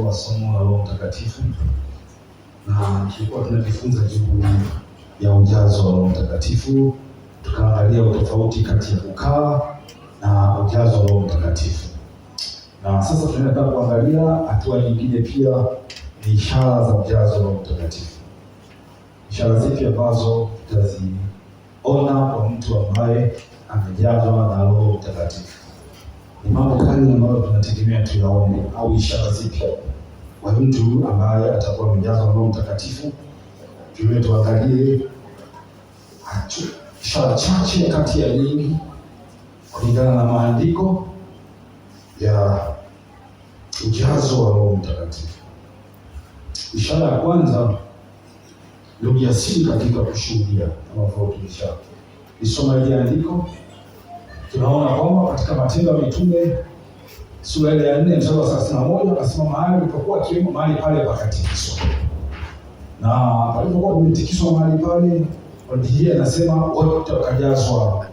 Wa somo la Roho Mtakatifu, na tulikuwa tunajifunza juu ya ujazo wa Roho Mtakatifu. Tukaangalia utofauti kati ya kukaa na ujazo wa Roho Mtakatifu, na sasa tunaenda kuangalia hatua nyingine pia, ni ishara za ujazo wa Roho Mtakatifu. Ishara zipi ambazo tutaziona kwa mtu ambaye amejazwa na Roho Mtakatifu? Ni mambo gani ambayo tunategemea tuyaone, au ishara zipi kwa mtu ambaye atakuwa amejazwa na Roho Mtakatifu? Tuangalie ishara chache kati ya nyingi kulingana na maandiko ya ujazo wa Roho Mtakatifu. Ishara ya kwanza ni ujasiri katika kushuhudia, kama tulisha isoma ile andiko. Tunaona kwamba katika Matendo ya Mitume sura ya 4 mstari wa 31 akasema mahali ulipokuwa kiwemo mahali pale pakatikiswa. Na palipokuwa kumetikiswa mahali pale, Biblia inasema wote wakajazwa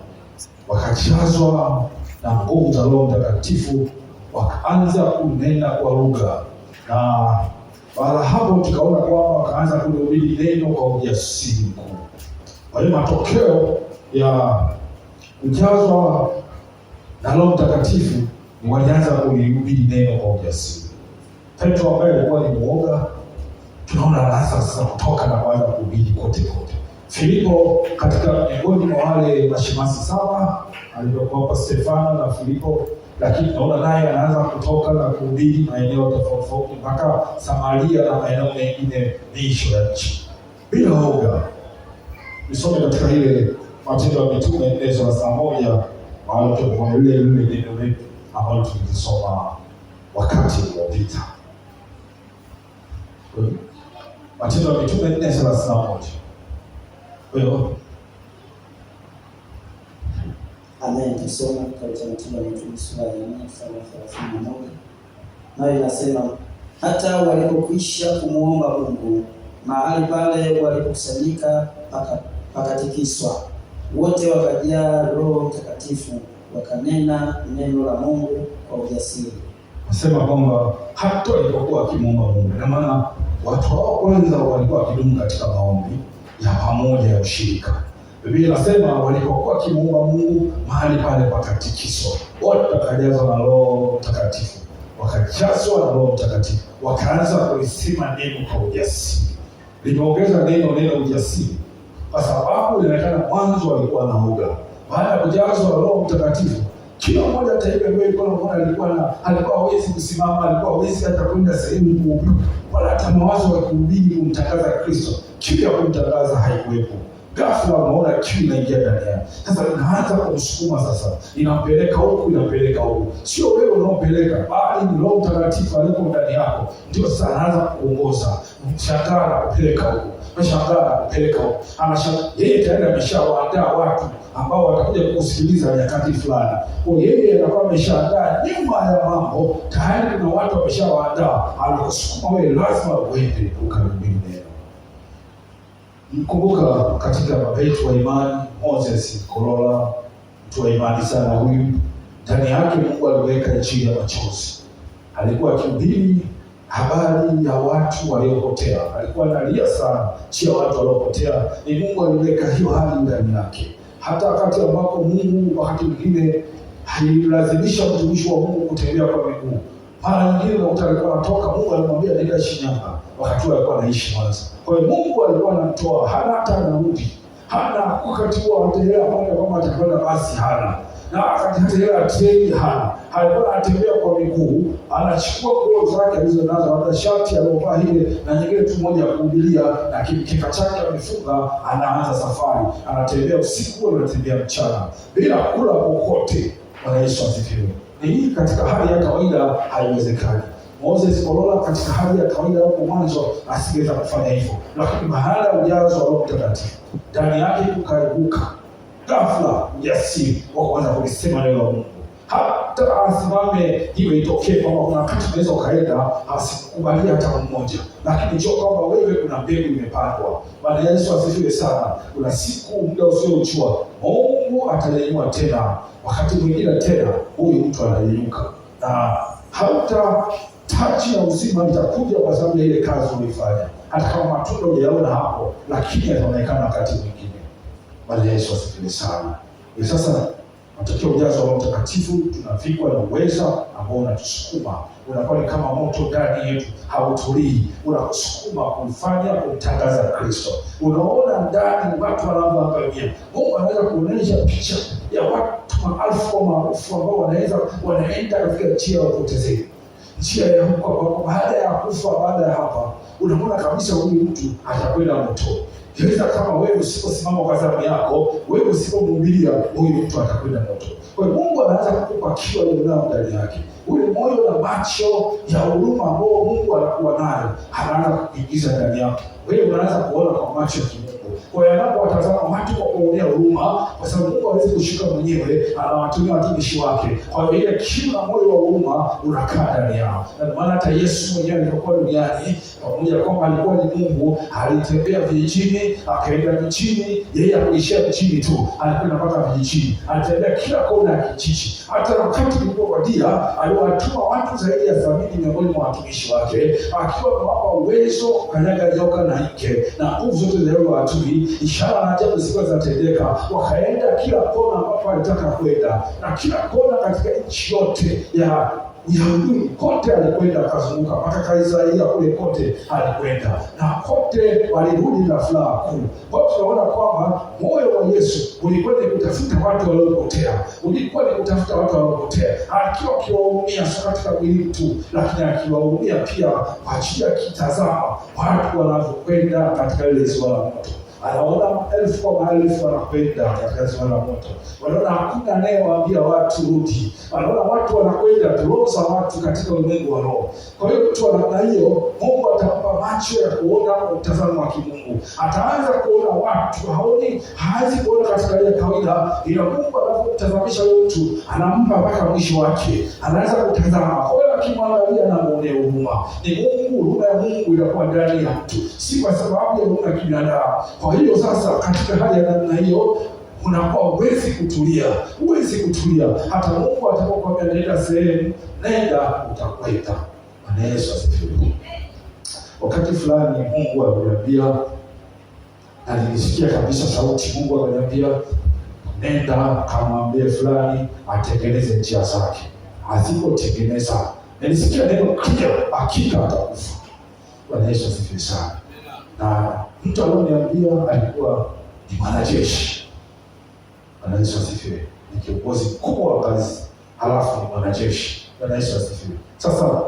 na nguvu za Roho Mtakatifu, wakaanza kunena kwa lugha. Na baada hapo tukaona kwamba wakaanza kuhubiri neno kwa ujasiri mkuu. Kwa hiyo matokeo ya kujazwa na Roho Mtakatifu ni walianza kuhubiri neno kwa ujasiri. Petro ambaye alikuwa ni muoga, tunaona anaanza sasa kutoka na kuanza kuhubiri kote kote. Filipo, katika miongoni mwa wale mashemasi 7 alivyokuwa Stefano na Filipo, lakini tunaona naye anaanza kutoka na kuhubiri maeneo tofauti mpaka Samaria na maeneo mengine miisho ya nchi bila woga. Nisome katika ile Matendo ya Mitume 4:1 ambalo tunaongelea ile neno letu ambalo tulisoma wakati uliopita. Matendo ya Mitume 4:31. Wewe Amen. Tusome katika Matendo ya Mitume sura ya 4 mstari wa 31. Nayo inasema, hata walipokwisha kumuomba Mungu, mahali pale walipokusanyika pakatikiswa, wote wakajaa Roho Mtakatifu, wakanena neno la Mungu kwa ujasiri. Nasema kwamba hata walipokuwa wakimuomba Mungu, na maana watu hao kwanza walikuwa wakidumu katika maombi ya pamoja ya ushirika. Biblia inasema walipokuwa wakimuomba Mungu, mahali pale pakatikiswa, wote wakajazwa na Roho Mtakatifu, wakajazwa na Roho Mtakatifu, wakaanza kulisema neno kwa ujasiri. Limeongeza neno ujasiri kwa sababu inaonekana mwanzo walikuwa na uoga. Baada ya kujazwa na Roho Mtakatifu, kila mmoja taifa alikuwa hawezi kusimama, alikuwa hawezi hata kwenda sehemu kuhubiri, wala hata mawazo ya kuhubiri kumtangaza Kristo. Kiu ya kumtangaza haikuwepo. Ghafla unaona kiu inaingia ndani yake. Sasa inaanza kumsukuma, sasa inampeleka huku, inapeleka huku. Sio wewe unaopeleka, bali ni Roho Mtakatifu alipo ndani yako. Ndio sasa anaanza kuongoza. Mshangaa na kupeleka huku, mshangaa na kupeleka huku. Yeye tayari ameshawaandaa watu ambao watakuja kusikiliza nyakati fulani. Kwa yeye anakuwa ameshaandaa nyuma ya mambo, tayari kuna watu wameshawaandaa. Anakusukuma wewe, lazima uende ukahubiri neno. Mkumbuka katika baba yetu wa imani Moses Kolola, mtu wa imani sana huyu, ndani yake Mungu aliweka injili ya machozi. Alikuwa akihubiri habari ya watu waliopotea, alikuwa analia sana chia watu waliopotea. Ni Mungu aliweka hiyo hali ndani yake. Hata wakati ambapo Mungu wakati mwingine hailazimisha mtumishi wa Mungu kutembea kwa miguu, mara nyingine alikuwa anatoka, Mungu alimwambia nenda Shinyanga, wakati alikuwa anaishi Mwanza. Kwa hiyo Mungu alikuwa anamtoa, hana hata anarudi, hana wakati huo ataendelea kwenda kama atakwenda basi hana, na wakati hata ile treni hana, alikuwa anatembea kwa miguu, anachukua nguo zake alizonazo, hata shati aliyovaa ile na nyingine tu moja ya kuhubiria, na kika chake amefunga, anaanza safari, anatembea usiku, anatembea mchana bila kula kokote. Bwana Yesu asifiwe. Hii katika hali ya kawaida haiwezekani. Moses Kolola katika hali ya kawaida huko mwanzo asingeweza kufanya hivyo, lakini baada ya ujazo wa Roho Mtakatifu ndani yake kukaibuka ghafla ujasiri wa kuanza kulisema neno la Mungu. Hata asimame hiyo itokee kwamba kuna wakati unaweza ukaenda asikubali hata mmoja, lakini njoo kwamba wewe kuna mbegu imepandwa. Bwana Yesu asifiwe sana. Kuna siku muda usiojua Mungu atanyanyua tena, wakati mwingine tena huyu mtu ananyanyuka, na hauta taji ya uzima itakuja kwa sababu ya ile kazi uliifanya. Hata kama matunda hujaona hapo, lakini yataonekana wakati mwingine. Bwana Yesu asifiwe sana. Sasa matokeo ujazo wa Roho Mtakatifu, tunavikwa na uweza ambao unatusukuma. Unakuwa ni kama moto ndani yetu, hautulii, unakusukuma kufanya kumtangaza Kristo. Unaona ndani watu wanavyoangamia. Mungu anaweza kuonyesha picha ya watu maelfu maarufu ambao wanaenda katika njia ya upotevu, njia ya huko. Baada ya kufa, baada ya hapa, unaona kabisa huyu mtu atakwenda moto. Inaweza kama wewe usiposimama kwa zamu yako, wewe usipomhubiria, huyu mtu atakwenda moto. Kwa hiyo Mungu anaanza kukupa kiwa leo ndani yake. Ule moyo na macho ya huruma ambao Mungu anakuwa nayo, anaanza kuingiza ndani yako. Wewe unaanza kuona kwa macho ya kimungu. Kwa hiyo anapowatazama watu kwa kuonea huruma, kwa sababu Mungu hawezi kushika mwenyewe, anawatumia watumishi wake. Kwa hiyo ile kiu na moyo wa huruma unakaa ndani yao. Na maana hata Yesu mwenyewe alipokuwa duniani, pamoja kwamba alikuwa ni Mungu, alitembea vijijini, akaenda mjini. Yeye hakuishia mjini tu, alikwenda mpaka vijijini. Alitembea kila kona ya kijiji. Hata wakati ulipowadia, aliwatuma watu zaidi ya 70 miongoni mwa watumishi wake, akiwa amewapa uwezo kukanyaga nyoka na nge na nguvu zote za yule adui. Ishara na ajabu zilikuwa zinatendeka. Wakaenda kila kona ambapo alitaka kwenda, na kila kona katika nchi yote ya Uyahudi kote alikwenda, akazunguka mpaka Kaisaria kule kote alikwenda, na kote walirudi na furaha kuu. Kwa hiyo tunaona kwamba moyo wa Yesu ulikuwa ni kutafuta watu waliopotea, ulikuwa ni kutafuta watu waliopotea, akiwa akiwahurumia sio katika mwili tu, lakini akiwahurumia pia kwa ajili ya kitazama watu wanavyokwenda katika ile ziwa la moto. Anaona maelfu kwa maelfu wanakwenda katika ziwa la moto. Wanaona hakuna anayewaambia watu rudi. Wanaona watu wanakwenda roho za watu katika ulimwengu wa roho. Kwa hiyo mtu wa namna hiyo, Mungu atampa macho ya kuona kwa mtazamo wa kimungu. Ataanza kuona watu, hawezi kuona katika ile kawaida, ila Mungu anapomtazamisha yule mtu, anampa mpaka mwisho wake. Anaanza kutazama. Kwa hiyo akimwangalia na muonea huruma. Ni Mungu, huruma ya Mungu inakuwa ndani ya mtu, si kwa sababu ya huruma ya binadamu. Kwa hiyo sasa katika hali ya namna hiyo unakuwa huwezi kutulia. Hata Mungu atakapokuambia nenda sehemu, nenda, utakwenda. Bwana Yesu asifiwe. Wakati fulani Mungu aliniambia, nilisikia kabisa sauti. Mungu aliniambia nenda kamwambie fulani atengeneze njia zake. Asipotengeneza, nilisikia neno kia, hakika atakufa. Bwana Yesu asifiwe sana. Na mtu aliyoniambia alikuwa ni mwanajeshi. Bwana Yesu asifiwe. Ni kiongozi mkubwa wa kazi, halafu ni mwanajeshi. Bwana Yesu asifiwe. Sasa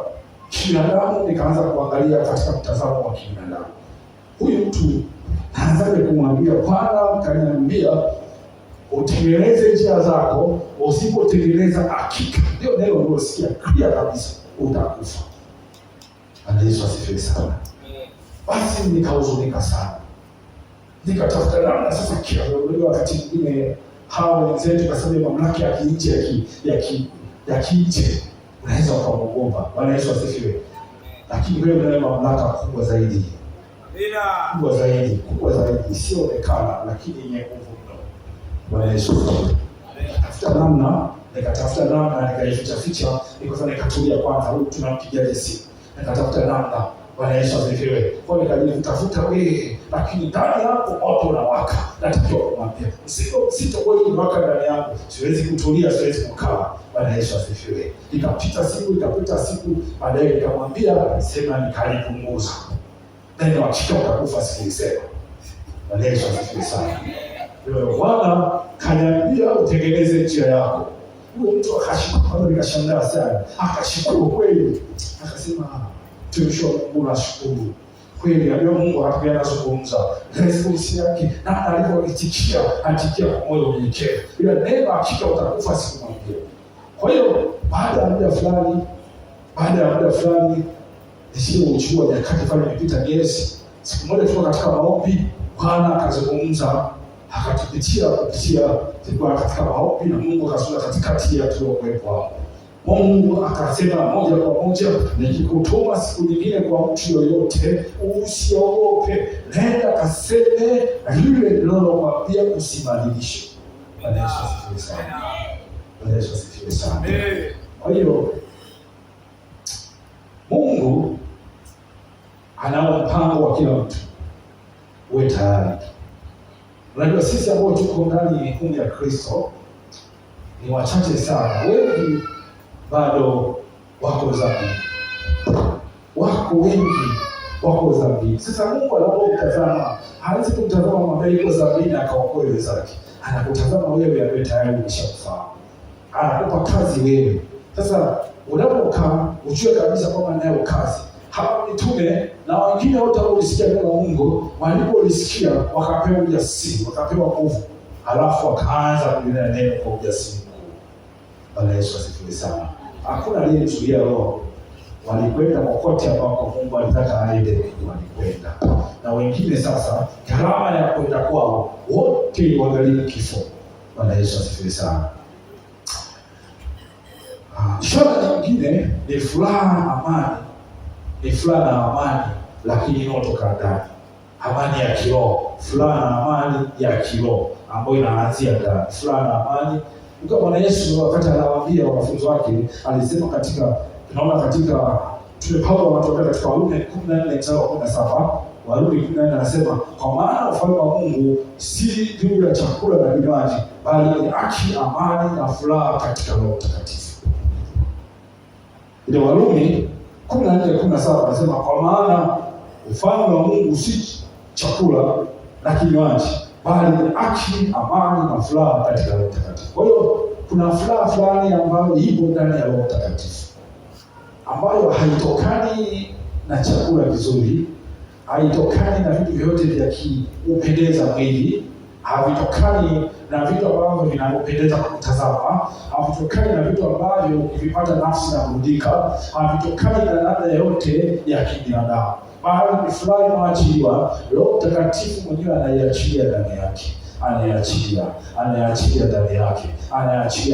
kibinadamu, nikaanza kuangalia katika mtazamo wa kibinadamu. Huyu mtu anaanza kumwambia, Bwana kaniambia utengeneze njia zako, usipotengeneza hakika, ndio neno nilosikia clear kabisa, utakufa. Bwana Yesu asifiwe sana. Basi nikahuzunika sana. Nikatafuta namna sasa, kila wakati mwingine hawa wenzetu kwa sababu mamlaka ya kinje ya kinje unaweza ukamwogopa. Bwana Yesu asifiwe. Lakini wewe una mamlaka kubwa zaidi. Kubwa zaidi isiyoonekana, lakini yenye nguvu mno. Bwana Yesu asifiwe. Nikatafuta namna, nikaificha, nikatulia kwanza, huyu tunampigaje simu. Nikatafuta namna. Bwana Yesu asifiwe. Kwa hiyo nikajitafuta wewe, lakini ndani yako moto unawaka. Natakiwa kumwambia, sitakuwa unawaka ndani yangu. Siwezi kutulia, siwezi kukaa. Bwana Yesu asifiwe. Ikapita siku, baadaye nikamwambia, sema nikalipunguza. Neno hakika utakufa, sikilisema. Bwana Yesu asifiwe sana. Bwana kaniambia utengeneze njia yako. Huyo mtu akashika, nikashangaa sana. Akashukuru kweli. Akasema, tumshukuru Mungu, nashukuru. Kweli ndio Mungu hatukia anazungumza. Response yake na alivyoitikia kwa moyo unyenyekevu. Bila neno hakika utakufa, siku moja. Kwa hiyo baada ya muda fulani nisio ujua nyakati fulani imepita miezi. Siku moja tuko katika maombi, Bwana akazungumza, akatupitia tulikuwa katika maombi na Mungu akazungumza katikati ya tuliokuwepo hapo. Mungu akasema moja kwa moja, nikikutuma siku nyingine kwa mtu yoyote, usiogope, nenda kaseme lile ninalokuambia, usimalilishe. Bwana Yesu asifiwe sana. Bwana Yesu asifiwe sana. Kwa hiyo Mungu anao mpango wa kila mtu. Uwe tayari. Unajua sisi ambao tuko ndani ya Kristo ni wachache sana. Wengi bado wako dhambi. Wako wengi wako dhambi. Sasa Mungu anapokutazama, hawezi kumtazama mwambie yuko dhambi na akaokoe wenzake. Anakutazama wewe ambaye tayari umeshakufahamu. Anakupa kazi wewe. Sasa unapokaa ujue kabisa kwamba nayo kazi. Hawa mitume na wengine wote walisikia neno la Mungu, walipolisikia wakapewa ujasiri, wakapewa nguvu. Halafu wakaanza kunena neno kwa ujasiri. Bwana Yesu asifiwe sana. Hakuna aliyezuia roho. Walikwenda kokote ambako Mungu alitaka aende, walikwenda. Na wengine sasa gharama ya kwenda kwao wote wagharimu kifo. Bwana Yesu asifiwe sana. Ishara nyingine ni furaha, amani. Ni furaha na amani, lakini inayotoka ndani. Amani ya kiroho, furaha na amani ya kiroho ambayo inaanzia ndani. Furaha na amani. Kwa Bwana Yesu wakati anawaambia wanafunzi wake, alisema tunaona katika Paulo anatokea katika Warumi 14:17, Warumi 14 anasema, kwa maana ufalme wa Mungu si juu ya chakula na vinywaji, bali ni haki, amani na furaha katika Roho Mtakatifu. Ile Warumi 14:17 anasema, kwa maana ufalme wa Mungu si chakula na kinywaji, bali ni haki, amani na furaha katika Roho Mtakatifu. Kwa hiyo kuna furaha fulani ambayo ipo ndani ya Roho Mtakatifu, ambayo haitokani na chakula vizuri, haitokani na vitu vyote vya kupendeza mwili, havitokani na vitu ambavyo vinapendeza kutazama, havitokani na vitu ambavyo ukivipata nafsi na burudika, havitokani na ladha yote ya kibinadamu, bali ni furaha inayoachiliwa. Roho Mtakatifu mwenyewe anaiachilia ndani yake. Anayachilia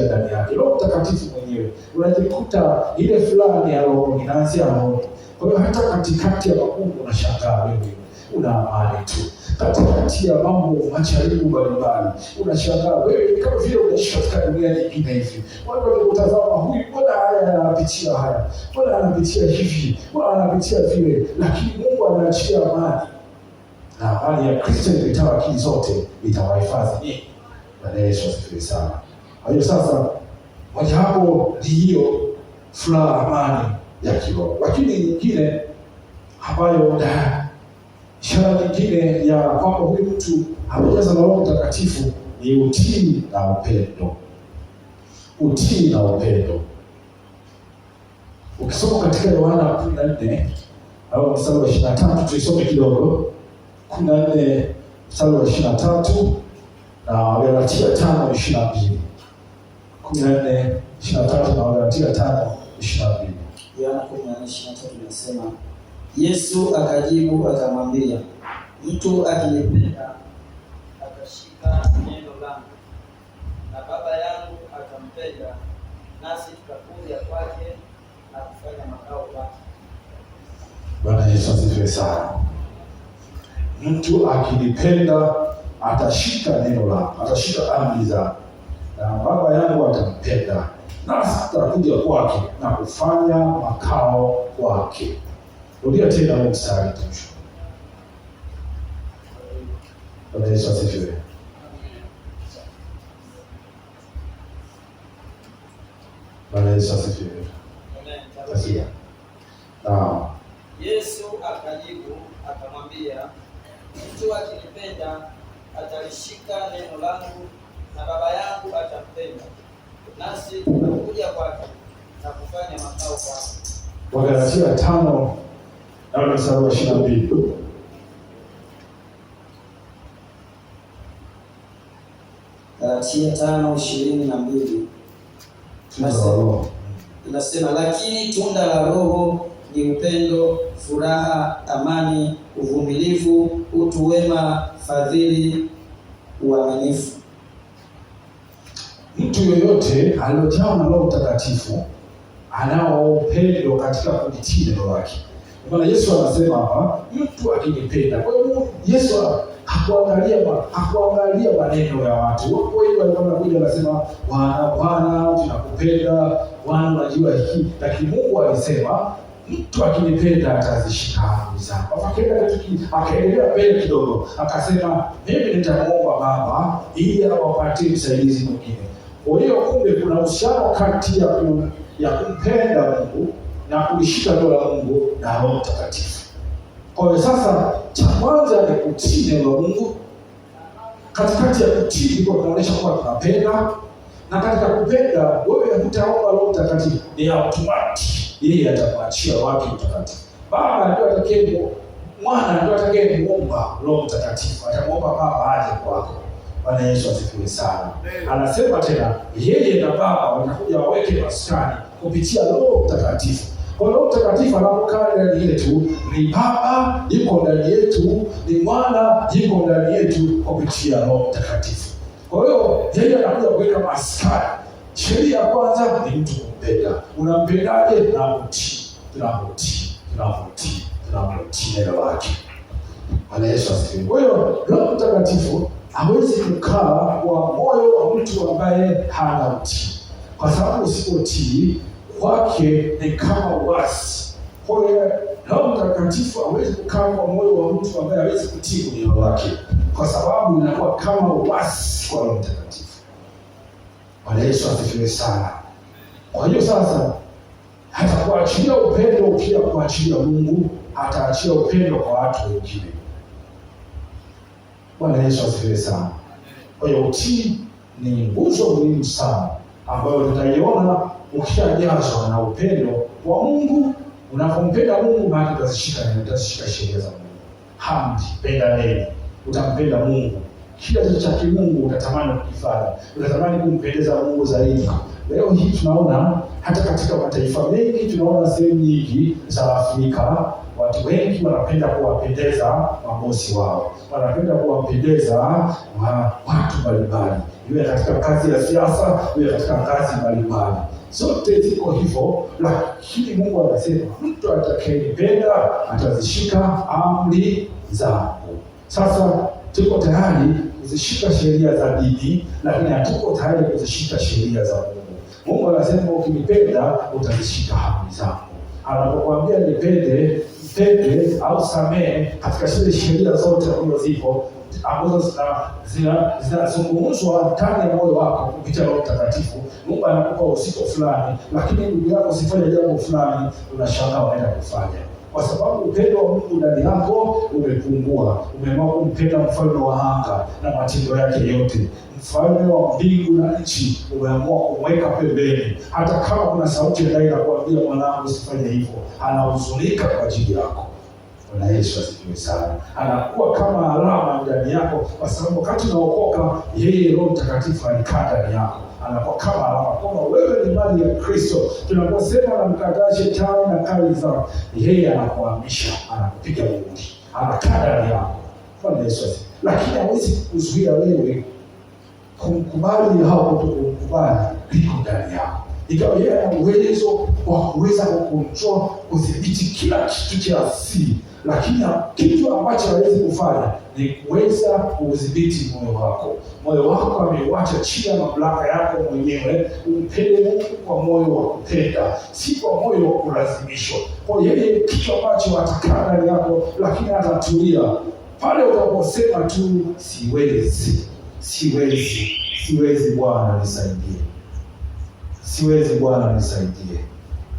ndani yake. Roho Mtakatifu mwenyewe. Unajikuta ile fulani ya roho inaanzia roho. Kwa hiyo hata katikati ya magumu unashangaa wewe una amani tu. Katikati ya mambo majaribu mbalimbali unashangaa wewe kama vile unaishi katika dunia nyingine hivi. Watu wakutazama, huyu mbona anapitia haya? Mbona anapitia hivi? Mbona anapitia vile? Lakini Mungu anaachilia amani. Na amani ya Kristo ilitawa akili zote, itawahifadhi nyinyi. Bwana Yesu asifiwe sana. Kwa hiyo sasa moja hapo ni hiyo furaha, amani ya kiroho. Lakini nyingine ambayo ishara nyingine ya kwamba huyu mtu amejazwa na Roho Mtakatifu ni utii na upendo. Utii na upendo. Ukisoma katika Yohana 14 au mstari wa 23, tuisome kidogo. 14 mstari wa 23 na Galatia 5:22. 14:23 na Galatia 5:22. Yohana 14:23 inasema, Yesu akajibu akamwambia, mtu akinipenda atashika neno langu, na Baba yangu atampenda, nasi tutakuja kwake na kufanya makao kwake. Bwana Yesu asifiwe sana. Mtu akinipenda atashika neno langu, atashika amri zangu, na Baba yangu atampenda, nasi tutakuja kwake na kufanya makao kwake. Rudia tena huo mstari tu. Bwana Yesu asifiwe. Bwana Yesu asifiwe. Amen. Naam. Yesu akajibu akamwambia, mtu akinipenda atalishika neno langu, na Baba yangu atampenda, nasi tutakuja kwake na kufanya makao kwake. Galatia 5 na mstari wa 22. Galatia 5:22. Inasema, lakini tunda la Roho ni upendo, furaha, amani, uvumilivu, utu wema, fadhili, uaminifu. Mtu yoyote aliyojawa na Roho Mtakatifu anao upendo katika kulitii neno lake. Bwana Yesu anasema hapa, mtu akinipenda. Kwa hiyo Yesu hakuangalia maneno ya watu. Kwa hiyo wanakuja wanasema, Bwana tunakupenda, Bwana unajua hiki. Lakini Mungu alisema mtu akinipenda atazishika amri zangu. Akaendelea mbele kidogo, akasema mimi nitamuomba Baba ili awapatie msaidizi mwingine. Kwa hiyo kumbe kuna uhusiano kati ya kumpenda Mungu na kulishika neno la Mungu na Roho Mtakatifu. Kwa hiyo sasa, cha kwanza ni kutii neno la Mungu. Katikati ya kutii ndipo tunaonyesha kwamba tunapenda, na katika kupenda wewe hutaomba Roho Mtakatifu, ni automatic yeye atakuachia wake mtakatifu. Baba ndio atakaye, Mwana ndio atakaye muomba Roho Mtakatifu, atamuomba Baba aje kwako. Bwana Yesu asifiwe sana. Anasema tena yeye na Baba watakuja waweke maskani kupitia Roho Mtakatifu. Kwa Roho Mtakatifu anapokaa ndani yetu, ni Baba yuko ndani yetu, ni Mwana yuko ndani yetu kupitia Roho Mtakatifu. Kwa hiyo yeye anakuja kuweka maskani. Sheria ya kwanza ni mtu kumpenda. Unampendaje? Tunapotii neno lake. Bwana Yesu asifiwe. Kwa hiyo Roho Mtakatifu hawezi kukaa kwa moyo wa mtu ambaye hana utii, kwa sababu usipotii kwake ni kama uasi. Kwa hiyo Roho Mtakatifu hawezi kukaa kwa moyo wa mtu ambaye hawezi kutii neno lake, kwa sababu inakuwa kama uasi kwa Roho Mtakatifu. Bwana Yesu asifiwe sana. Kwa hiyo sasa, hata kuachilia upendo, pia kuachilia Mungu, ataachia upendo kwa watu wengine. Bwana Yesu asifiwe sana. Kwa hiyo utii ni nguzo muhimu sana ambayo tutaiona ukishajazwa na upendo wa Mungu. Unapompenda Mungu, maana utazishika sheria za Mungu. Hamdi, penda neno, utampenda Mungu. Kila kitu cha kimungu utatamani kukifanya, utatamani kumpendeza Mungu zaidi. Leo hii tunaona hata katika mataifa mengi, tunaona sehemu nyingi za Afrika, watu wengi wanapenda kuwapendeza mabosi wao, wanapenda kuwapendeza watu mbalimbali, iwe katika kazi ya siasa, iwe katika kazi mbalimbali. Zote ziko hivyo, lakini Mungu anasema mtu atakayenipenda atazishika amri zangu. Sasa tuko tayari kuzishika sheria za dini, lakini hatuko tayari kuzishika sheria za Mungu. Mungu anasema ukinipenda utazishika amri zangu. Anapokuambia nipende au samehe, katika zile sheria zote ambazo zipo, ambazo zinazungumzwa ndani ya moyo wako kupitia Roho Mtakatifu, Mungu anakupa usito fulani, lakini ndugu yako usifanye jambo fulani, unashangaa unaenda kufanya. Kwa sababu upendo wa Mungu ndani yako umepungua. Umeamua kumpenda mfalme wa anga na matendo yake yote, mfalme wa mbingu na nchi, umeamua kumweka pembeni. Hata kama kuna sauti inakuambia mwanangu usifanye hivyo, anahuzunika kwa ajili yako. Bwana Yesu asifiwe sana. Anakuwa kama alama ndani yako, kwa sababu wakati unaokoka, yeye Roho Mtakatifu alikaa ndani yako. Anakuwa kama alama kwamba wewe ni mali ya Kristo. Tunaposema na mkataa shetani na kazi zake, yeye anakuhamisha, anakupiga muhuri, anakaa ndani yako. Bwana Yesu asifiwe. Lakini hawezi kukuzuia wewe kumkubali au kutokumkubali, liko ndani yako. Ikawa yeye ana uwezo wa kuweza kukontrol, kudhibiti kila kitu cha asili, lakini kitu ambacho hawezi kufanya ni kuweza kudhibiti moyo wako. Moyo wako ameuacha chini ya mamlaka yako mwenyewe. Umpende Mungu kwa moyo wa kupenda, si kwa moyo wa kulazimishwa. Kwa yeye kitu ambacho atakaa ndani yako, lakini atatulia pale utakaposema tu siwezi Bwana nisaidie. Siwezi Bwana nisaidie.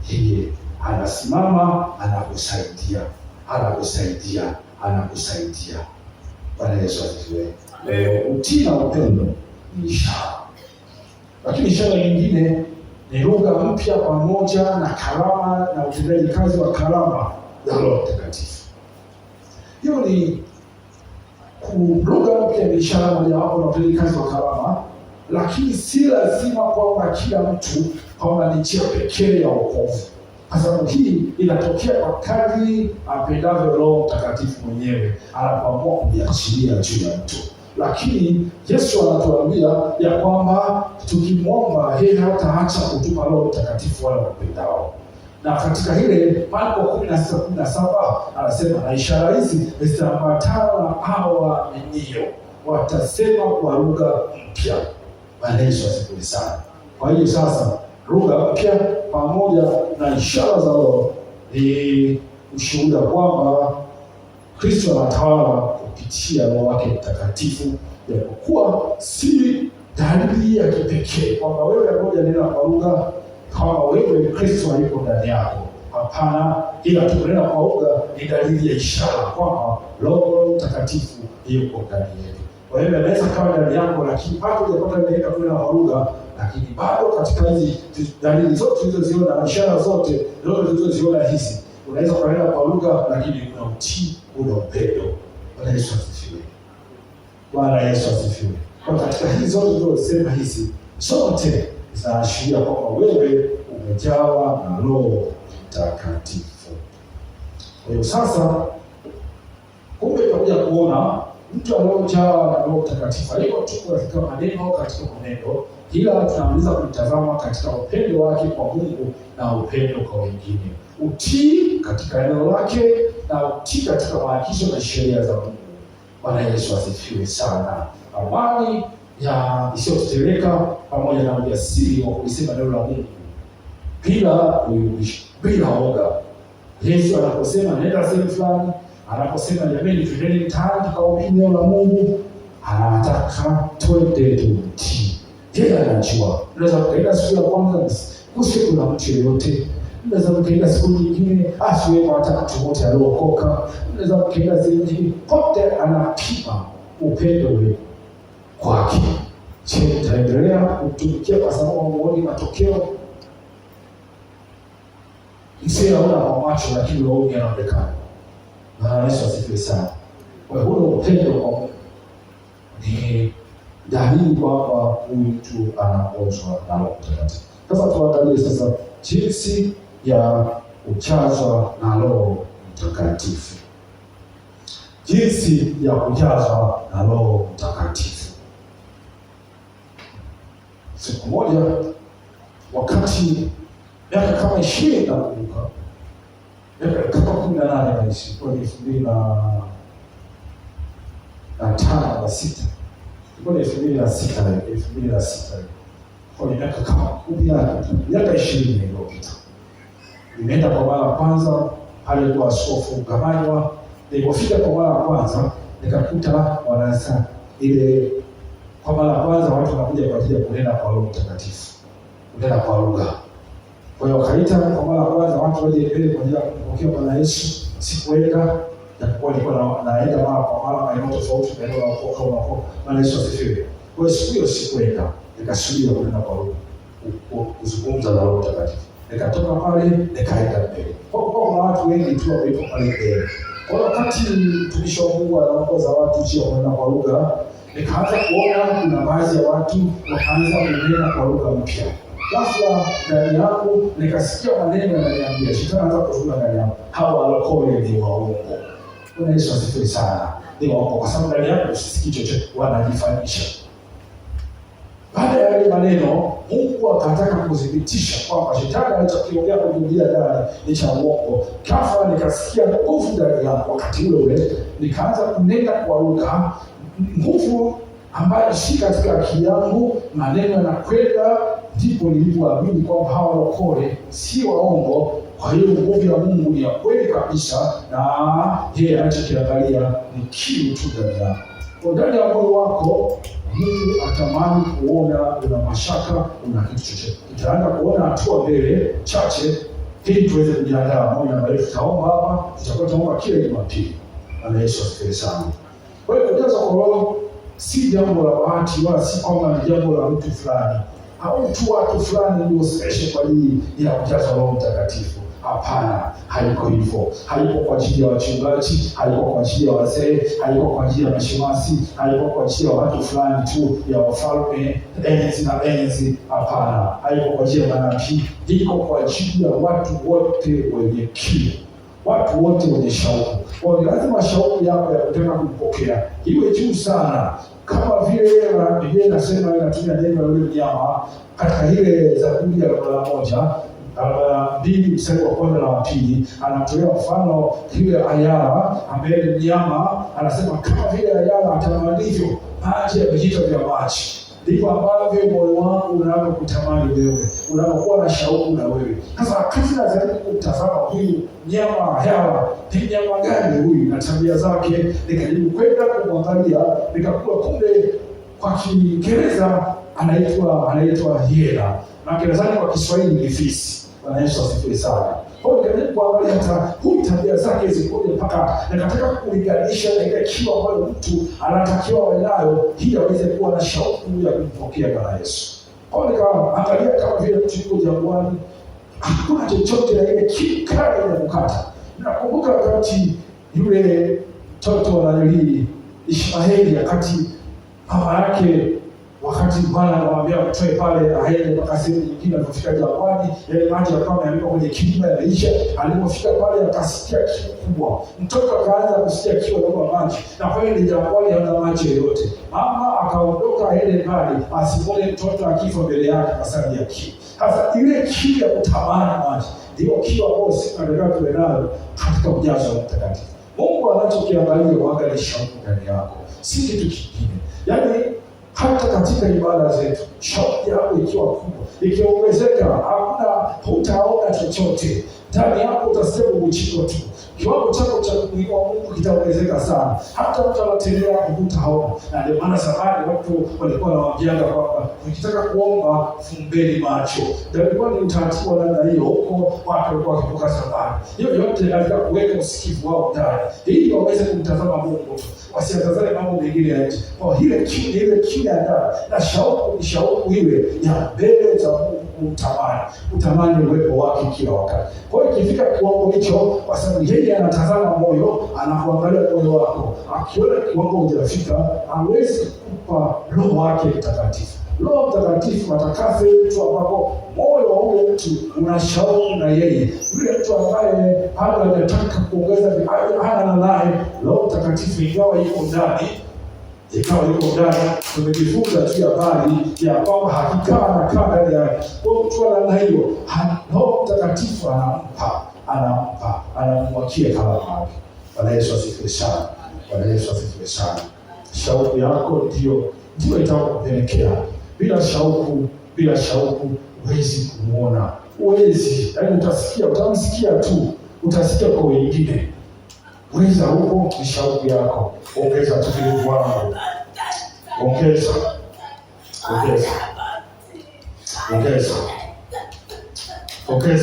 Yeye anasimama, anakusaidia. Bwana Yesu asifiwe. Utii na upendo ni ishara. Lakini ishara nyingine ni lugha mpya pamoja na karama na utendaji kazi wa karama za Roho Mtakatifu. Hiyo ni lugha mpya, ni ishara mojawapo na utendaji kazi wa karama. Lakini si lazima kwamba kila mtu kwamba ni njia pekee ya wokovu, kwa sababu hii inatokea kwa kadri apendavyo Roho Mtakatifu mwenyewe anapoamua kujiachilia juu ya mtu. Lakini Yesu anatuambia ya kwamba tukimwomba yeye hataacha kutupa Roho Mtakatifu wale wapendao. Na katika ile Marko 16:17 anasema, na ishara hizi zitaambatana na hao waaminio, watasema kwa lugha mpya. Bwana Yesu asifiwe sana. Kwa hiyo sasa, lugha mpya pamoja na ishara za Roho ni ushuhuda kwamba Kristo anatawala kupitia Roho wake Mtakatifu, japokuwa si dalili ya kipekee kwamba wewe moja nena kwa lugha kama wewe Kristo hayuko ndani yako. Hapana, ila tunena kwa lugha ni dalili ya ishara kwamba Roho Mtakatifu yuko ndani yetu. Kwa hiyo anaweza kama ndani yako, lakini bado hujapata neema kunena kwa lugha, lakini bado katika hizi dalili zote tulizoziona na ishara zote tulizoziona hizi, unaweza kunena kwa lugha lakini una utii, una upendo. Bwana Yesu asifiwe. Bwana Yesu asifiwe. Kwa katika hizi zote tulizosema hizi zote zinaashiria kwamba wewe umejawa na Roho Mtakatifu. Kwa hiyo sasa, kumbe tunakuja kuona mtu aliyojawa na Roho Mtakatifu haiko tu katika maneno, ila tunaweza kumtazama katika upendo wake kwa Mungu na upendo kwa wengine, utii katika neno lake na utii katika maagizo na sheria za Mungu. Bwana Yesu asifiwe sana. Amani ya isiyotetereka pamoja na ujasiri wa kulisema neno la Mungu bila kuyumbishwa, bila woga. Yesu anaposema nenda sehemu fulani, anaposema jamani twendeni mtaani tukahubiri neno la Mungu, anataka twende tumtii. Yeye anajua. Unaweza kuenda siku ya kwanza kusiku na mtu yeyote. Unaweza kuenda siku nyingine asiwepo hata mtu mmoja aliokoka. Unaweza kuenda siku nyingine, pote anapima upendo wetu kwake. Je, utaendelea kumtumikia kwa sababu huoni matokeo? Msiaona kwa macho lakini roho yanaonekana. Na Yesu asifiwe sana. Kwa hiyo upendo kwa Mungu ni dalili kwamba huyu mtu anaongozwa na Roho Mtakatifu. Sasa tuangalie sasa jinsi ya kujazwa na Roho Mtakatifu. Jinsi ya kujazwa na Roho Mtakatifu. Siku moja wakati miaka kama 20 nakumbuka, miaka kama 18 na ishi kwa 2005 na 6, kwa 2006 kwa miaka kama 20 iliyopita. Nimeenda kwa mara ya kwanza pale kwa askofu Gamanywa. Nilipofika kwa mara ya kwanza nikakuta wanasa ile, kwa mara ya kwanza watu wanakuja kwa ajili ya kunena kwa Roho Mtakatifu, kunena kwa lugha. Kwa hiyo wakaita kwa mara ya kwanza watu waje mbele kwa ajili ya kumpokea Bwana Yesu. Sikuenda, japokuwa nilikuwa naenda mara kwa mara maeneo tofauti, maeneo ya wokovu. Bwana Yesu asifiwe. Kwa hiyo siku hiyo sikuenda, nikasudia kunena kwa lugha, kuzungumza na Roho Mtakatifu. Nikatoka pale nikaenda mbele. Kwa kuna watu wengi tu wameitwa pale mbele. Kwa hiyo wakati mtumishi wa Mungu anaongoza watu juu ya kunena kwa lugha, nikaanza kuona kuna baadhi ya watu wakaanza kunena kwa lugha mpya. Ghafla ndani yangu nikasikia maneno yananiambia, shetani anaanza kuzungumza ndani yangu, hawa walokole ni waongo. Bwana Yesu asifiwe sana. Ni waongo kwa sababu ndani yangu sisikii chochote, wanajifanyisha. Baada ya yale maneno, Mungu akataka kudhibitisha kwamba shetani alichokiongea kwa Biblia ndani ni cha uongo. Ghafla nikasikia nguvu ndani yangu. Wakati ule nikaanza kunena kwa lugha, nguvu ambayo si katika akili yangu, maneno yanakwenda. Ndipo nilipoamini kwamba hawa walokole si waongo. Kwa hiyo nguvu ya Mungu ni ya kweli kabisa, na yeye anachokiangalia ni kitu tu ndani yako. Kwa ndani ya moyo wako Mungu atamani kuona una mashaka, una kitu chochote. Tutaanza kuona hatua mbele chache ili tuweze kujiandaa. Moja na mbele tutaomba hapa, tutakuwa tunaomba kila Jumapili. Bwana Yesu asifiwe sana. Kwa hiyo kujazwa kwa Roho si jambo la bahati, wala si kwamba ni jambo la mtu fulani au tu watu fulani ndio special kwa ajili ya kujazwa Roho Mtakatifu. Hapana, haiko hivyo. Haiko kwa ajili ya wachungaji, haiko kwa ajili ya wazee, haiko kwa ajili ya mashemasi, haiko kwa ajili ya watu fulani tu, ya wafalme, enzi na enzi. Hapana, haiko kwa ajili ya manabii, iko kwa ajili ya watu wote wenye kiu, watu wote wenye shauku. Kwa hiyo lazima shauku yako ya kutaka kumpokea iwe juu sana, kama vile Biblia inasema, inatumia neno la yule mnyama katika ile Zaburi ya 1:2 mstari wa kwanza na wa pili, anatolea mfano yule ayala ambaye mnyama, anasema kama vile ayala atamandivyo maji ya vijito vya maji. ndivyo ambavyo moyo wangu unavyokutamani wewe, unapokuwa na shauku na wewe. Sasa wakati najaribu kumtazama huyu mnyama hewa, ni mnyama gani huyu na tabia zake, nikajaribu kwenda kumwangalia, nikakuwa kumbe kwa Kiingereza anaitwa hyena, na Kiingereza kwa Kiswahili ni fisi. Bwana Yesu asifiwe sana. Kwa hiyo nikajaribu kuangalia hata huyu tabia zake zikoje, mpaka nikataka kulinganisha na ile kiu ambayo mtu anatakiwa awe nayo ili aweze kuwa na shauku ya kumpokea Bwana Yesu. Kwa hiyo nikaangalia kama vile mtu yuko jangwani, hakuna chochote na ile kiu kali ya kukata. Nakumbuka wakati yule mtoto wa Ishmaeli, wakati mama yake, wakati Bwana anamwambia mtoe pale aende mpaka sehemu nyingine, alipofika jangwani, yale maji yakawa yameandikwa kwenye kilima yanaisha. Alipofika pale akasikia kiu kubwa, mtoto akaanza kusikia kiu ya maji, na kweli jangwani hauna maji yoyote. Mama akaondoka aende mbali asimwone mtoto akifa mbele yake kwa sababu ya kiu. Sasa ile kiu ya kutamani maji ndio kiu ambayo sisi tunataka tuwe nayo katika ujazo wa Mtakatifu. Mungu anachokiangalia uangalie shauku ndani yako, si kitu kingine. Yaani hata katika ibada zetu shauku yako ikiwa kubwa, ikiongezeka, hutaona chochote ndani yako, utasema uchiko tu. Kiwango chako cha kumwinua Mungu kitaongezeka sana, hata mtu anatembea hutaona. Na ndio maana zamani watu walikuwa wanawaambianga kwamba ukitaka kuomba fumbeni macho. Ndio ilikuwa ni utaratibu wa namna hiyo huko watu walikuwa wakitoka zamani. Hiyo yote katika kuweka usikivu wao ndani, ili waweze kumtazama Mungu, wasiatazame mambo mengine ya nje. Kwa ile kiu ya ndani na shauku iwe ya mbele za Mungu, utamani uwepo wake kila wakati. Kwa hiyo ikifika kiwango hicho, kwa sababu yeye anatazama moyo, anakuangalia moyo wako, akiona kiwango hujafika, hawezi kukupa Roho wake Mtakatifu. Roho Mtakatifu atakase mtu ambapo moyo wa ule mtu una shauku na yeye. Yule mtu ambaye hata anataka kuongeza hana naye Roho Mtakatifu, ingawa yuko ndani, tumejifunza tu habari ya kwamba hakika anakaa ndani yake. Kwa mtu ana hiyo, Roho Mtakatifu anamwakia kama yake. Bwana Yesu asifiwe sana. Bwana Yesu asifiwe sana. Shauku yako ndio itakupelekea. Bila shauku huwezi kumuona. Huwezi, yaani utamsikia tu, utasikia kwa wengine. Weza huko ni shauku yako. Ongeza tulivu wangu. Ongeza shauku yako. Ongeza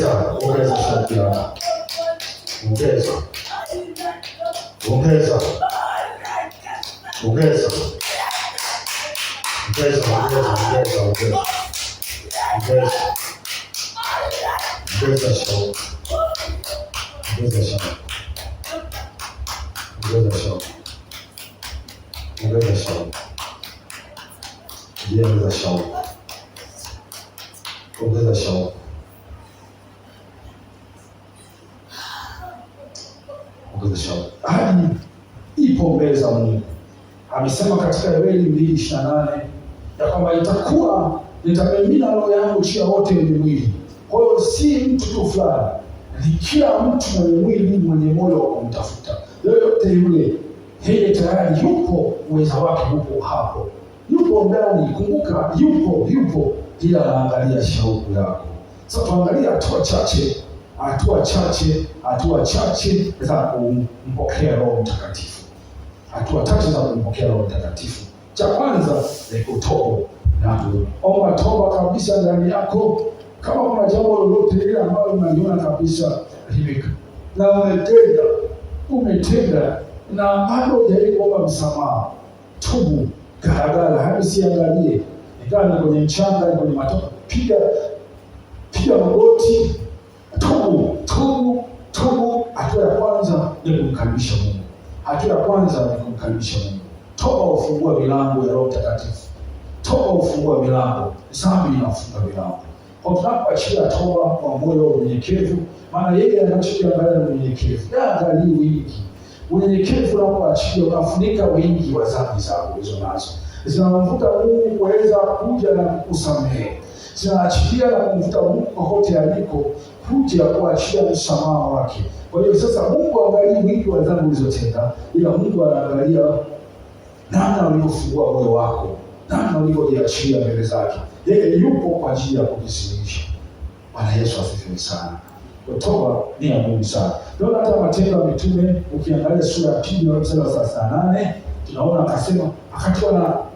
hadi ipo mbele za Mungu. Amesema katika Yoeli 2:28 ya kwamba nitamimina roho yangu juu ya wote wenye mwili. Kwa hiyo si mtu tu fulani, ni kila mtu mwenye mwili, mwenye moyo wa kumtafuta. Yoyote yule, yeye tayari yupo, uweza wake huko hapo, yupo ndani. Kumbuka yupo, ila anaangalia shauku yako. Sasa tuangalie hatua chache za kumpokea Roho Mtakatifu. Hatua chache za kumpokea Roho Mtakatifu. Cha kwanza ni kutoba na kuomba toba kabisa ndani yako. Kama kuna jambo lolote ile ambalo unaliona kabisa na umetenda na bado hujaribu kuomba msamaha, tubu garagara, hadi siangalie nikana kwenye mchanga, kwenye matope, piga magoti, tubu. Hatua ya kwanza ni kumkaribisha Mungu. Toba ufungua milango ya Roho Mtakatifu. Dhambi inafunga milango. Kwa tunapoachia toba kwa moyo wa unyenyekevu, maana yeye anachokiangalia ni unyenyekevu. Angalia wingi. Unyenyekevu unapoachia unafunika wingi wa dhambi zako ulizonazo. Zinamvuta Mungu kuweza kuja na kukusamehe. Zinaachilia na kumvuta Mungu kokote aliko kuja kuachia msamaha wake. Kwa hiyo sasa Mungu angalia wingi wa dhambi ulizotenda, ila Mungu anaangalia namna ulivyofungua moyo wako namna ulivyojiachia mbele zake. Yeye yupo kwa ajili ya kujisuluhisha. Bwana Yesu asifiwe sana. Toba ni ya muhimu sana. Ndio hata Matendo ya Mitume ukiangalia sura ya 2 mstari wa 38 tunaona akasema wakati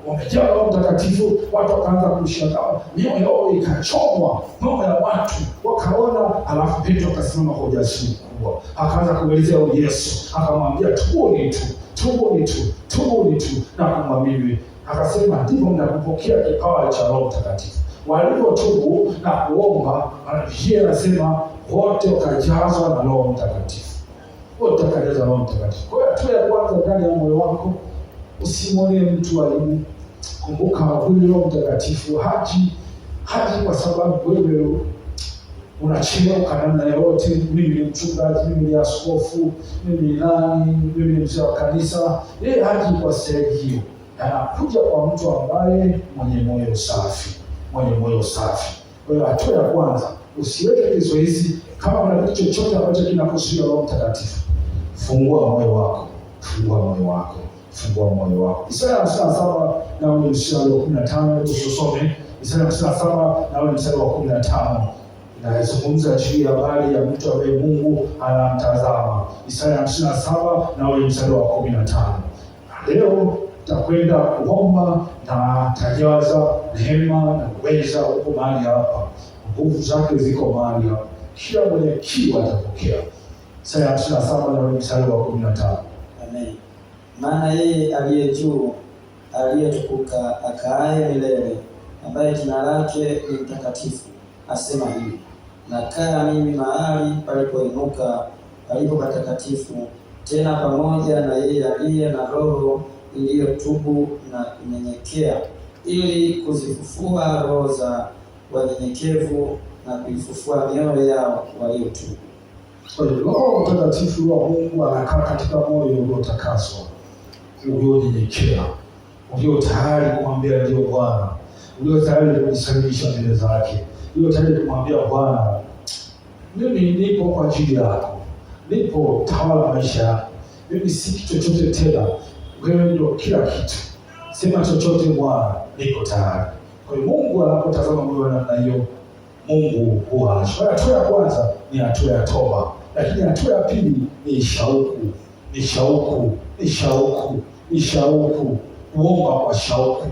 wamejaa Roho Mtakatifu watu wakaanza kumshangaa, mioyo yao ikachomwa, mioyo ya watu wakaona. Alafu Petro akasimama kwa ujasiri mkubwa akaanza kuelezea Yesu, akamwambia tubuni tu na kumwamini. Akasema ndipo mtakapokea kipawa cha Roho Mtakatifu. Walipotubu na kuomba, Biblia inasema wote wakajazwa na Roho Mtakatifu. Wote wakajazwa na Roho Mtakatifu. Kwa hiyo hatua ya kwanza ndani ya moyo wako, usimwone mtu aibu. Kumbuka huyu Roho Mtakatifu haji kwa sababu wewe unachelewa namna yote. Mimi ni mchungaji, mimi ni askofu, mimi ni nani, mimi ni mzee wa kanisa. Yeye haji kwa staili hiyo. Anakuja kwa mtu ambaye mwenye moyo safi. Kwa hiyo hatua ya kwanza, usiweke kizuizi. Kama una kitu chochote ambacho kinakuzuia Roho Mtakatifu, fungua moyo wako. Isaya 57 na ule mstari wa 15, tusome Isaya 57 na ule mstari wa 15. Inazungumza juu ya habari ya mtu ambaye Mungu anamtazama. Isaya 57 na ule mstari wa 15. Leo takwenda kuomba na tajaza neema na uweza huko mahali hapa. Nguvu zake ziko mahali hapa. Kila mwenye kiu atapokea. Isaya 57 na mstari wa 15. Amen. Maana yeye aliye juu, aliyetukuka, akaaye milele, ambaye jina lake ni mtakatifu, asema hivi: nakaa mimi mahali palipoinuka, palipo patakatifu, tena pamoja na yeye aliye na roho iliyotubu na kunyenyekea, ili kuzifufua roho za wanyenyekevu na kuifufua mioyo yao waliotubu. Kwa hiyo Roho Mtakatifu wa Mungu anakaa katika moyo uliotakaswa, ulionyenyekea, ulio tayari kumwambia ndio Bwana, ulio tayari kujisalimisha mbele zake, ulio tayari kumwambia Bwana, mimi nipo kwa ajili yako, nipo tawala maisha yako, mimi si chochote tena, wewe ndio kila kitu, sema chochote Bwana, niko tayari. Kwa hiyo Mungu anapotazama moyo namna hiyo, Mungu huacha. Hatua ya kwanza ni hatua ya toba, lakini hatua ya pili ni shauku, kuomba kwa shauku.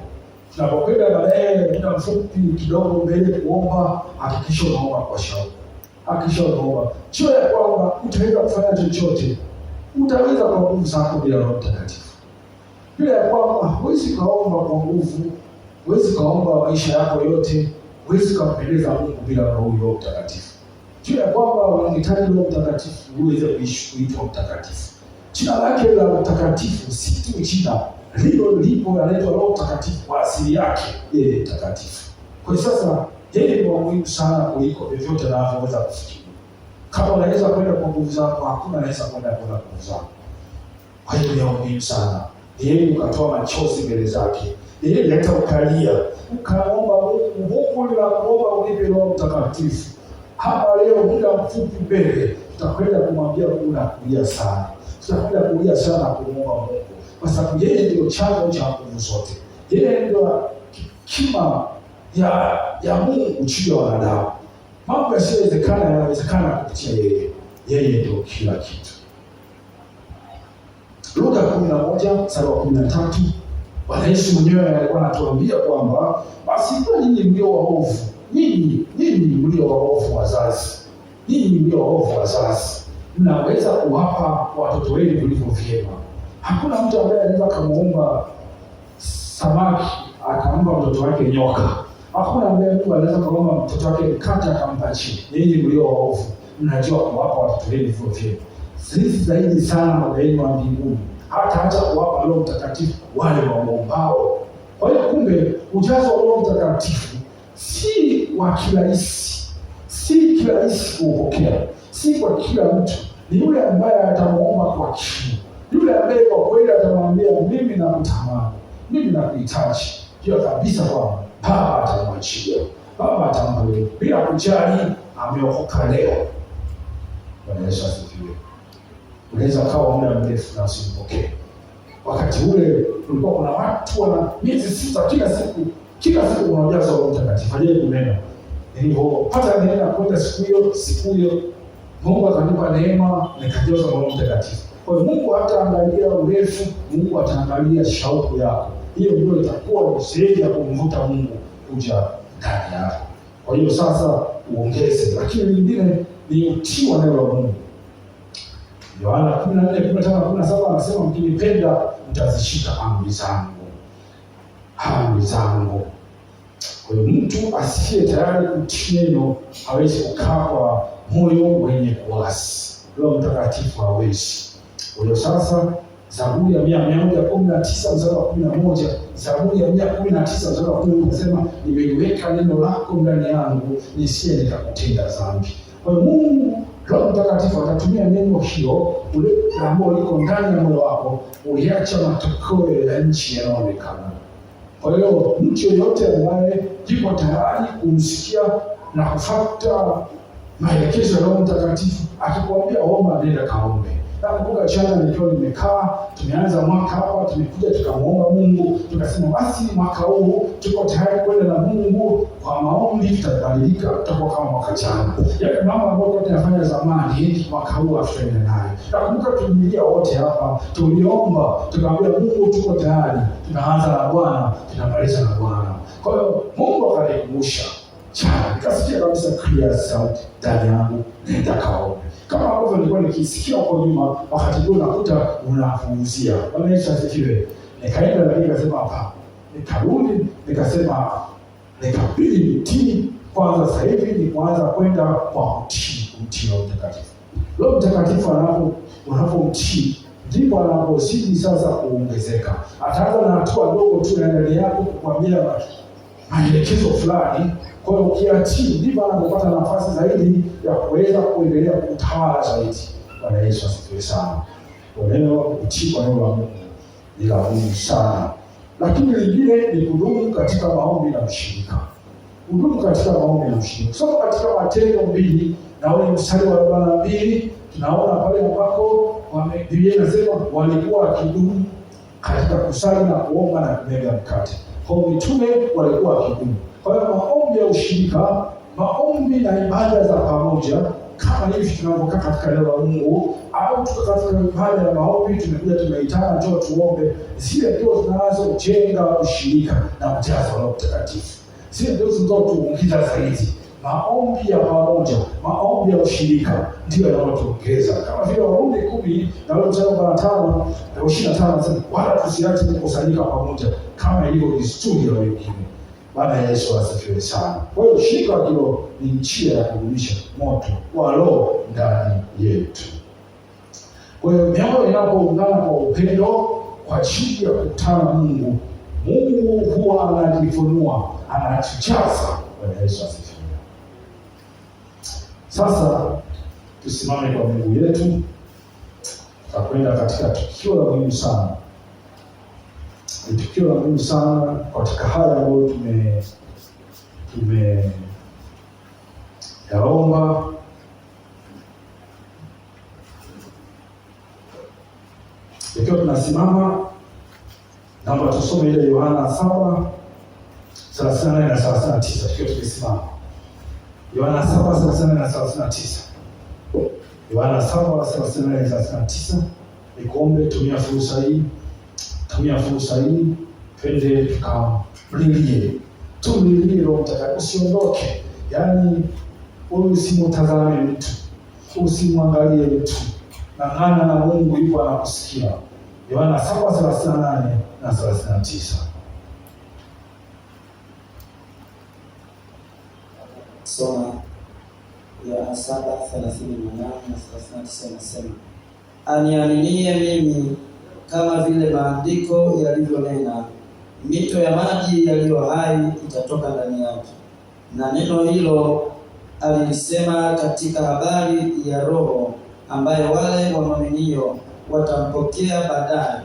Tunapokwenda baadaye muda mfupi kidogo mbele kuomba, hakikisha unaomba kwa shauku. Sio ya kwamba utaweza kufanya chochote, utaweza kwa nguvu zako bila Roho Mtakatifu. Bila ya kwamba huwezi kaomba kwa nguvu, huwezi kaomba maisha yako yote, huwezi kumpendeza Mungu bila Roho Mtakatifu. Sio ya kwamba unahitaji Roho Mtakatifu uweze kuitwa mtakatifu. Jina lake la mtakatifu si tu jina, lipo anaitwa Roho Mtakatifu kwa asili yake, yeye mtakatifu. Kwa hiyo sasa yeye ni muhimu sana kuliko vyovyote anavyoweza kufikiri. Kama unaweza kwenda kwa nguvu zako, hakuna anaweza kwenda kwa nguvu zako. Kwa hiyo ni muhimu sana. Yeye ukatoa machozi mbele zake. Yeye hata ukalia, ukaomba Mungu ninakuomba unipe Roho Mtakatifu. Hapa leo muda mfupi mbele tutakwenda kumwambia Mungu na kulia sana. Tutakwenda kulia sana kumwomba Mungu. Kwa sababu yeye ndio chanzo cha nguvu zote. Yeye ndio hekima ya Mungu juu ya wanadamu. Mambo yasiyowezekana yanawezekana kupitia yeye. Yeye ndio kila kitu. Luka 11 mstari wa 13, Bwana Yesu mwenyewe alikuwa anatuambia kwamba basi kwa nini mlio waovu? Nyinyi mlio waovu wazazi. Mnaweza kuwapa watoto wenu vilivyo vyema. Hakuna mtu ambaye anaweza kumuomba samaki akampa mtoto wake nyoka. Hakuna ambaye mtu anaweza kumuomba mtoto wake mkate akampa chini. Nyinyi mlio waovu mnajua kuwapa watoto wenu vilivyo vyema. Sisi zaidi sana Baba yenu wa mbinguni hata kuwapa Roho Mtakatifu wale waombao. Kwa hiyo kumbe ujazo wa Roho Mtakatifu si wa kirahisi, kuupokea, si kwa kila mtu. Ni yule ambaye atamuomba kwa kiu, yule ambaye kwa kweli atamwambia mimi nakutamani, mimi nakuhitaji, ndio kabisa kwamba Baba atamwachia, Baba atambariki bila kujali ameokoka leo. Bwana Yesu asifiwe. Unaweza kawa muda mrefu na usimpokee. Wakati ule kulikuwa kuna watu wana miezi 6 kila siku wanajaza Roho Mtakatifu. Hajaye kunena. Nilipopata neema kwenda siku hiyo Mungu akanipa neema nikajazwa Roho Mtakatifu. Kwa hiyo Mungu hataangalia urefu, Mungu ataangalia shauku yako. Hiyo ndio itakuwa ni sehemu ya kumvuta Mungu kuja ndani yako. Kwa hiyo sasa uongeze, lakini lingine ni utii wa neno la Mungu. Yohana 14:15-17 anasema mkinipenda mtazishika amri zangu. Amri zangu. Kwa hiyo mtu asiye tayari kutii neno hawezi kukaa kwa moyo wenye kuasi. Roho Mtakatifu hawezi. Kwa hiyo sasa Zaburi ya 119:11, Zaburi ya 119:11 inasema nimeliweka neno lako ndani yangu nisije nikakutenda dhambi. Kwa hiyo Mungu Roho Mtakatifu atatumia neno hilo ule ambao liko ndani ya moyo wako uliacha matokeo ya nchi yanayoonekana. Kwa hiyo mtu yeyote ambaye yuko tayari kumsikia na kufuata maelekezo ya Roho Mtakatifu akikwambia omba, nenda kaombe. Nakumbuka jana nilikuwa nimekaa, tumeanza mwaka hapa, tumekuja tukamwomba Mungu, tukasema basi mwaka huu tuko tayari kwenda na Mungu kwa maombi, tutabadilika, tutakuwa kama mwaka jana. Yale mambo ambayo tunafanya zamani, mwaka huu hatutaenda nayo. Nakumbuka tulilia wote hapa, tuliomba, tukamwambia Mungu tuko tayari, tunaanza na Bwana, tunamaliza na Bwana. Kwa hiyo Mungu akanikumbusha jana, nikasikia kabisa clear sound ndani yangu, nenda kaombe. Kama ambavyo nilikuwa nikisikia huko nyuma, wakati huo nakuta unapuuzia. Bwana Yesu asifiwe. Nikaenda lakini nikasema hapa. Nikarudi nikasema nikabidi nitii kwanza. Sasa hivi ni kuanza kwenda kwa kumtii Roho Mtakatifu. Roho Mtakatifu unapomtii ndipo anapozidi sasa kuongezeka. Ataanza na hatua ndogo tu ndani yako kukwambia maelekezo fulani. Kwa hiyo ukiatii ndipo anapopata nafasi zaidi ya kuweza kuendelea kutawala zaidi. Bwana Yesu asifiwe sana. Kwa neno utii kwa neno la Mungu ni la muhimu sana. Lakini lingine ni kudumu katika maombi na ushirika. Kudumu katika maombi na ushirika. Soma katika Matendo 2 na ule mstari wa 42 tunaona pale ambako Biblia inasema walikuwa wakidumu katika kusali na kuomba na kumega mkate. Kwa mitume walikuwa wakidumu. Kwa hiyo maombi ya ushirika, maombi na ibada za pamoja, kama hivi tunavyokaa katika neno la Mungu au tuko katika ibada ya maombi, tumekuja tumeitana njoo tuombe, zile ndio zinazojenga ushirika na kujaza Roho Mtakatifu. Zile ndio zinazotuongeza zaidi. Maombi ya pamoja, maombi ya ushirika ndio yanayotuongeza. Kama vile Warumi 10 na ule mstari wa 5 na 25 nasema wala tusiache kukusanyika pamoja kama ilivyo desturi ya wengine. Bwana Yesu asifiwe sana. Kwa hiyo ushirika hilo ni njia ya kudumisha moto wa Roho ndani yetu. Kwa hiyo mioyo inapoungana kwa upendo kwa ajili ya kukutana Mungu, Mungu huwa anajifunua, anatujaza. Bwana Yesu asifiwe. Sasa tusimame kwa Mungu yetu. Tutakwenda katika tukio la muhimu sana. Ni tukio la muhimu sana katika haya ambayo yaomba. Ikiwa tunasimama, naomba tusome ile Yohana 7:38 na 39. Ikiwa tumesimama Yohana 7:38 na 39. Yohana 7:38 na 39. Nikuombe tumia fursa hii. Twende tukamlilie. Tumlilie Roho Mtakatifu, usiondoke. Yaani usimtazame mtu, usimwangalie mtu. Ng'ang'ana na Mungu, yupo anakusikia. Yohana 7:38 na 39. Soma Yohana 7:38 na 39 nasema, aniaminie mimi, kama vile maandiko yalivyonena, mito ya maji yaliyo hai itatoka ndani yake. Na neno hilo alilisema katika habari ya Roho ambaye wale wamwaminio watampokea baadaye,